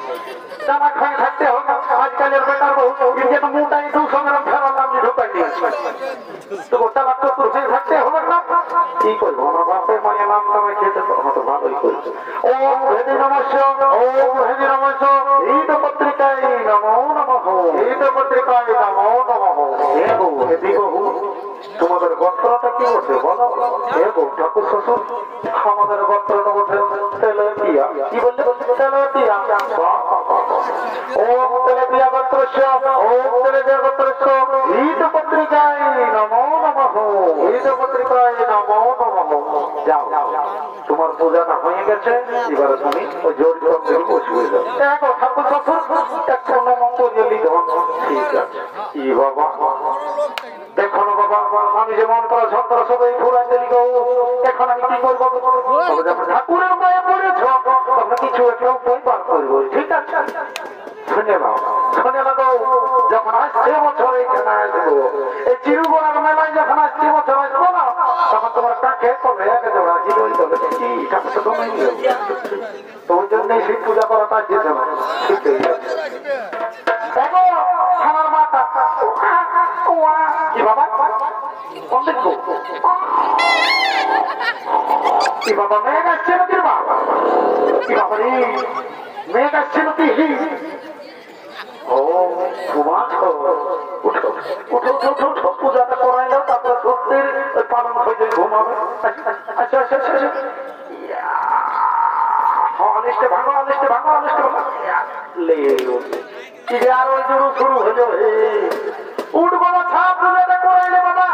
জামা খাই থাকতে হবে আজকালের বেটার বউ যেন মোটাই দু সঙ্গে ফেরার নাম ঢুকাই দিয়েছে তো গোটা বাচ্চা তোর হয়ে থাকতে হবে না কি করবো আমার বাপের মায়ের নাম নামে খেতে তো আমার তো ভালোই করেছে ও ভেদি নমস্য ও ভেদি নমস্য এই তো পত্রিকায় নমো নমঃ এই তো পত্রিকায় নমো নমঃ হে গো হেদি বহু তোমাদের গোত্রটা কি বলছে বলো হে গো ঠাকুর শ্বশুর আমাদের গোত্রটা বলছে তেলেতিয়া কি বললে তেলেতিয়া ওম তেলেতিয়া গোত্রস্য ওম তেলেতিয়া গোত্রস্য এই তো পত্রিকায় নমো নমঃ এই তো পত্রিকায় নমো নমঃ যাও তোমার পূজাটা হয়ে গেছে এবারে তুমি ওই জোর জোর বসবে যাও দেখো ঠাকুর শ্বশুর একটা নমঃ বলি ধন ঠিক আছে ই বাবা দেখো না বাবা আমি যে মন করা যন্ত্র সবাই ফুরাই দিলি গো এখন আমি কি করবো তবে যখন ঠাকুরের পায়ে পড়েছ তখন কিছু একটা উপায় বার করবো ঠিক আছে শুনে নাও গো যখন আসছে বছর এখানে আসবো এই চিরুগোড়ার মেলায় যখন আসছে বছর আসবো না তখন তোমার কাকে করবে আগে জোড়া কি বলি তবে কি ঠাকুর তো তুমি তো ওই জন্যই সেই পূজা করা তার যেতে না ঠিক দেখো আমার মাতা কি বাবা অনেক কি বাবা মেঘ আসছে নাকি বাবা কি বাবা রে মেঘ আসছে নাকি ও ঘুমাচ্ছ উঠো উঠো উঠো উঠো উঠো পূজাটা করাইলো তারপরে সত্যির পালন হয়ে ঘুমাবে আচ্ছা আচ্ছা আচ্ছা অনিষ্টে ভাঙো অনিষ্টে ভাঙো অনিষ্টে ভাঙো আর ওই জন্য শুরু হলো উঠবো না ছাপ পূজাটা করাইলে বাবা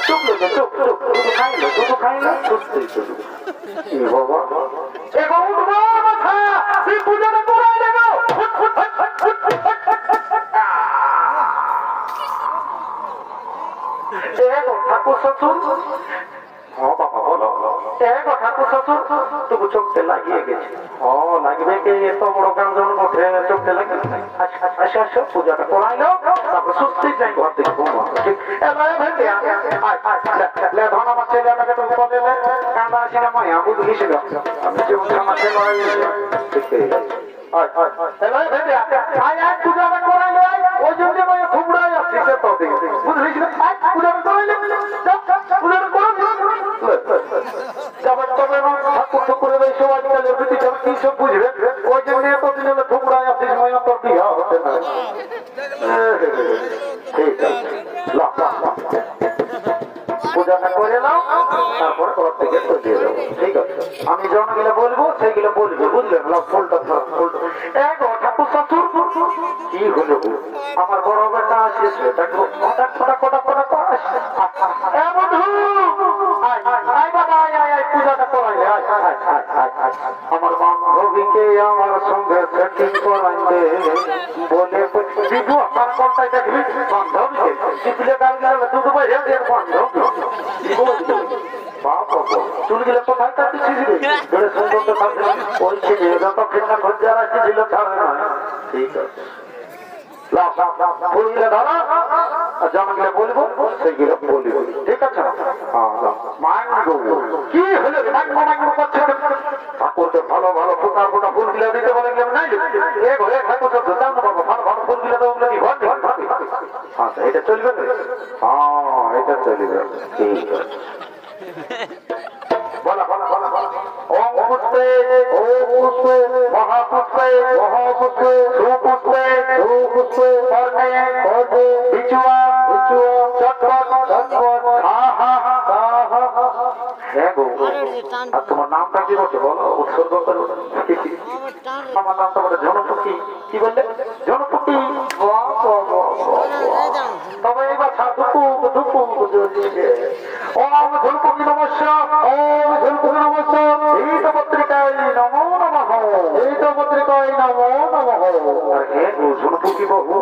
চুপ লেগে চুপ চুপ দুটো খাইলো দুটো খাইলো সুস্থই চলুক বাবা এবার উঠবো মাথা সেই পূজাটা করাইলে গো ঠাকুর শ্বশুর হ্যাঁ বাবা বলো ঠাকুর শ্বশুর তবু চোখতে লাগিয়ে গেছে লাগবে কি এত বড় গাঞ্জন উঠে চোখতে লাগে আচ্ছা আচ্ছা পূজাটা করাইলো তারপর সুস্থ যাই ঘর থেকে ঘুমাবো ঠিক ধন আমার ছেলেটাকে তুমি বলে কান্দা আসি না মায়া বুঝলিস আমি যে আমার ছেলে ঠিক হয়ে গেছে পূজাটা করাইলে ওই জন্য খুবড়াই আসছি বুঝলিস পূজাটা করাইলে পূজাটা তবে ঠাকুর ঠাকুরের এইসব আজকালের প্রতি কি সব বুঝবে ওই জন্য এতদিন হলে ঠুকরায় আসিস ময় তোর বিয়া হতে না ঠিক আছে পূজাটা করে নাও তারপরে ঘর থেকে দিয়ে যাবো ঠিক আছে আমি যখন গেলে বলবো সেইগুলো বলবো বুঝলেন ফুলটা ঠাকুর শ্বশুর কি হলো আমার বড় বেটা আসিয়েছে হঠাৎ ফোটা কোটা কোটা পূজাটা করাইলে আমার বান্ধবীকে আমার সঙ্গে সেটিং করাইলে বলে বিভু আপনার কোনটাই দেখবি বান্ধবীকে শিখলে গাল গেলে দুটো বাইরে বান্ধবী চুলগুলো কোথায় কাটতে শিখবে সুন্দর তো থাকবে ওই ছেলে যত ঘৃণা খোঁজে আর ছিল ছাড়ে না ঠিক আছে ফুলগুলো ধরো জামাগুলো বলবো সেইগুলো বলবো ঠিক আছে কি হলো ঠাকুরকে ভালো ভালো ফোটা ফোটা ফুলগুলো দিতে বলে ভালো ভালো ফুলগুলো তো ওগুলো আচ্ছা এটা চলবে এটা চলবে ঠিক আছে বলা বলা বলা ওম পুষ্পে মহাপুষ্পে মহাপুষ্পে সুপুষ্পে সুপুষ্পে কর্ণে কর্ণে বিচুয়া বিচুয়া চটপট চটপট আহা আহা হ্যাঁ গো আর তোমার নামটা কি বলছো বলো উৎসর্গ করো আমার নামটা বলে জনপতি কি বললে জনপতি তবে এবার দুপু দুপু ওম ঝুলপুকি নমস্য ওম ঝুলপুকি নমস্য এই তো পত্রিকায় নমো নমঃ এই তো পত্রিকায় নমো নমঃ হে গো ঝুলপুকি বাবু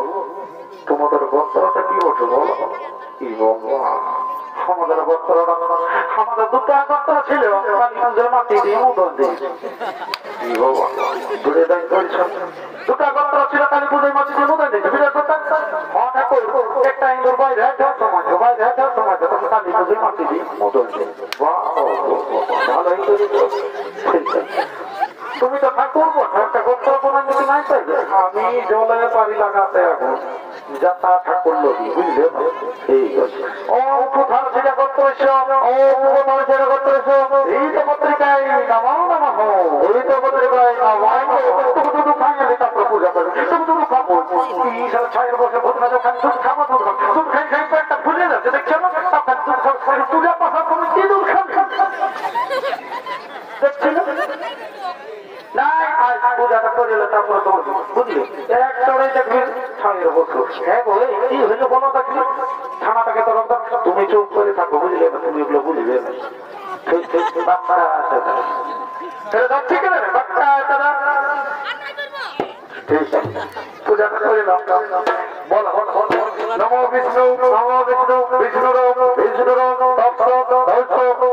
তোমাদের গোত্রটা কি ওঠে বলো কি বাবা আমাদের গোত্রটা আমাদের দুটো গোত্র ছিল মাটি দিয়ে উদন দিয়েছে কি বাবা দূরে দায় করেছেন দুটো গোত্র ছিল কালী পুজোয় মাটি দিয়ে উদন দিয়েছে বিরাট কথা ঠাকুর একটা ইন্দুর বাইরে সমাজ বাইরে সমাজ কালী পুজোয় মাটি দিয়ে উদন দিয়েছে ভালোই করেছ তুমি তো ঠাকুর করবো একটা করতে কোনো কিছু নাই তাই আমি জলে পারি লাগাতে এখন যাতা ঠাকুর নদী বুঝলে ঠিক আছে ও কোথাও সেটা করতে এসো ও কোথাও সেটা করতে এসো এই তো পত্রিকায় নামাও নামা হো এই তো পত্রিকায় নামাই দুধ খাইলে তারপর পূজা করবে দুধ খাবো এই সারা ছায়ের বসে ভোজনা দোকান দুধ খাবো দুধ খাই খাই পেটটা ফুলে যাচ্ছে দেখছো না আপনার দুধ খাবো পূজা পাশা তুমি কি দুধ খান দেখছি না পূজাটা করে তারপরে তোমার বুঝলি এক চড়াই দেখবি ছায়ের বসো হ্যাঁ গো কি হইলো বলো দেখি থানাটাকে তো তুমি চুপ করে থাকো বুঝলে না তুমি এগুলো বুঝবে না বাচ্চা আছে ঠিক আছে বাচ্চা আছে না ঠিক আছে পূজাটা করে নাও বলো নমো বিষ্ণু বিষ্ণুর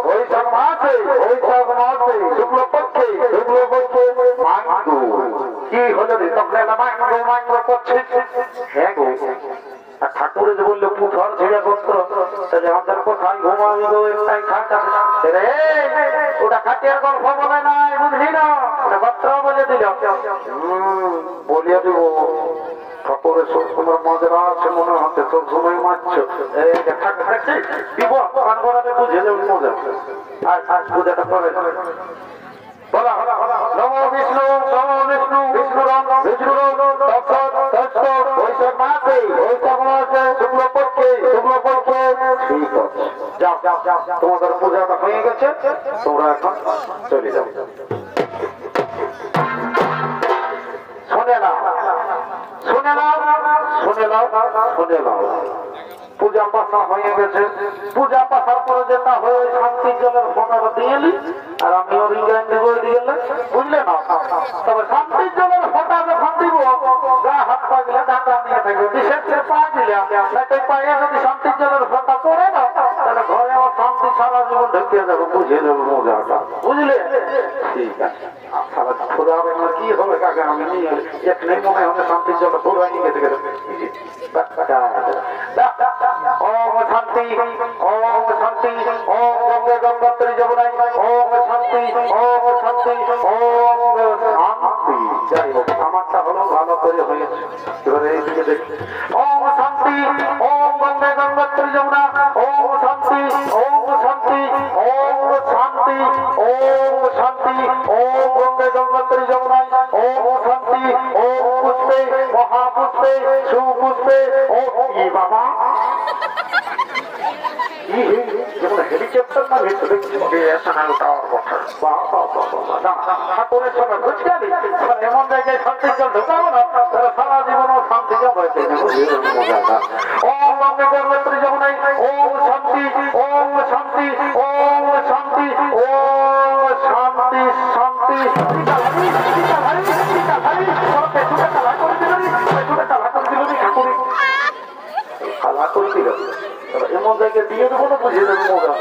বৈশাখ মাসে শুক্লপক্ষে মাঙ্গু কি হলো রে তখন মাঙ্গু করছে হ্যাঁ গো আর ঠাকুরে যে বললো পুথর ঝিড়ে গোত্র তাহলে আমাদের কোথায় ঘুমাবি গো একটাই খাটা রে ওটা খাটিয়ার গল্প বলে নাই বুঝলি না ওটা গোত্র বলে দিল বলিয়ে দিব ঠাকুরের তোমার মজা আছে মনে হচ্ছে তোর সময় মারছো দিব কান করাতে বুঝে যাবে মজা আর পূজাটা করে নমো বিষ্ণু বৈশাখ মাসে শুক্লপক্ষে ঠিক আছে যাও তোমাদের পূজাটা হয়ে গেছে তোমরা এখন চলে যাও শুনে নাও পূজা পাশা হয়ে গেছে পূজা পাশার পরে যেটা হয়ে শান্তির জলের ফোটাটা দিয়ে এলি আর আমি অভিজ্ঞান দিব দিয়ে বুঝলে না তবে শান্তির জলের ফোটা যখন দিব গা হাত পা গেলে ঢাকা নিয়ে থাকবে বিশেষ করে পা দিলাম পায়ে যদি শান্তির জলের ফোটা পড়ে না তাহলে ঘরে আমার শান্তি সারা জীবন ঢুকিয়ে যাবো বুঝিয়ে দেবো মজাটা বুঝলে ঠিক আছে কি হবে কাকা আমি নিয়ে এক নেই মনে হয় শান্তির জলটা পুরাই নিয়ে গেছে ওম শান্তি ওম গঙ্গে গঙ্গোত্রী যমুনায় ওম শান্তি ওম শান্তি যাই হোক আমারটা হলো ভালো করে হয়েছে এবারে এইদিকে দেখি ওম শান্তি ওম গঙ্গে গঙ্গোত্রী যমুনা ওম শান্তি ওম শান্তি ওম শান্তি ওম শান্তি ওম গঙ্গে গঙ্গোত্রী যমুনায় ওম শান্তি ওম পুষ্পে মহাপুষ্পে সুপুষ্পে ও বাবা হেলিকপ্টার না ভেতরে ঠাকুরের সঙ্গে বুঝলি এমন জায়গায় শান্তির জল ঢোকাবো না তাহলে সারা জীবন শান্তি জমাইতে ওম গঙ্গে গঙ্গোত্রী যমুনায় ওম শান্তি ওম শান্তি ওম শান্তি ওম শান্তি শান্তি এমন জায়গায় দিয়ে দেবো না বুঝিয়ে দেবো মজা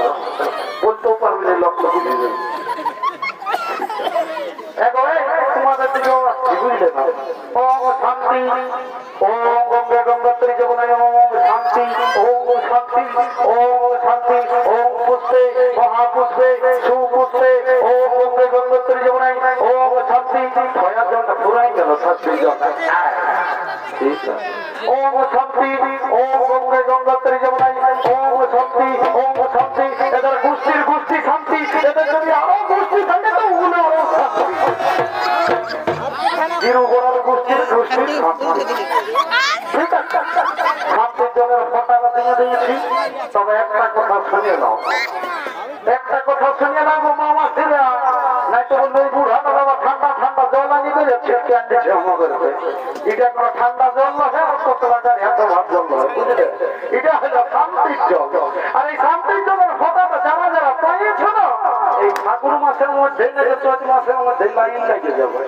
বলতেও পারবি না লক্ষ্য বুঝিয়ে দেবো তোমাদের দিকে বুঝলে না ওম শান্তি ওম গঙ্গে গঙ্গোত্রী যমুনায় ওম শান্তি ওম শান্তি ওম শান্তি ওম পুষ্পে মহাপুষ্পে সুপুষ্পে ওম গঙ্গে গঙ্গোত্রী যমুনায় ওম শান্তি ছয়ার জন্য পুরাই গেল শান্তির জন্য ওম শান্তি ওম গঙ্গে গঙ্গোত্রী যমুনায় ওম শান্তি এদের গোষ্ঠী শান্তি এদের যদি আরো গোষ্ঠী থাকে তো ওগুলো আরো শান্তির জলের ফোটাটা দিয়ে দিয়েছি তবে একটা কথা শুনে নাও গো মামা ছেলে নাই তো বললো ওই বুড়া বাবা ঠান্ডা জল আনি করে এটা কোনো ঠান্ডা জল নয় কত টাকার এত ভাত জল নয় বুঝলে এটা হলো শান্তির জল আর এই শান্তির জলের ফোটাটা যারা পাইয়েছ না এই ঠাকুর মাসের মধ্যে চৈত মাসের মধ্যে লাইন লেগে যাবে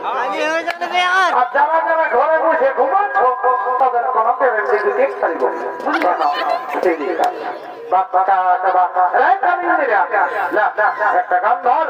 আর যারা ঘরে বসে ঘুমাচ্ছ তাদের কোনো পেমেন্ট দিতে পারব বুঝলে না ঠিক আছে একটা গান ধর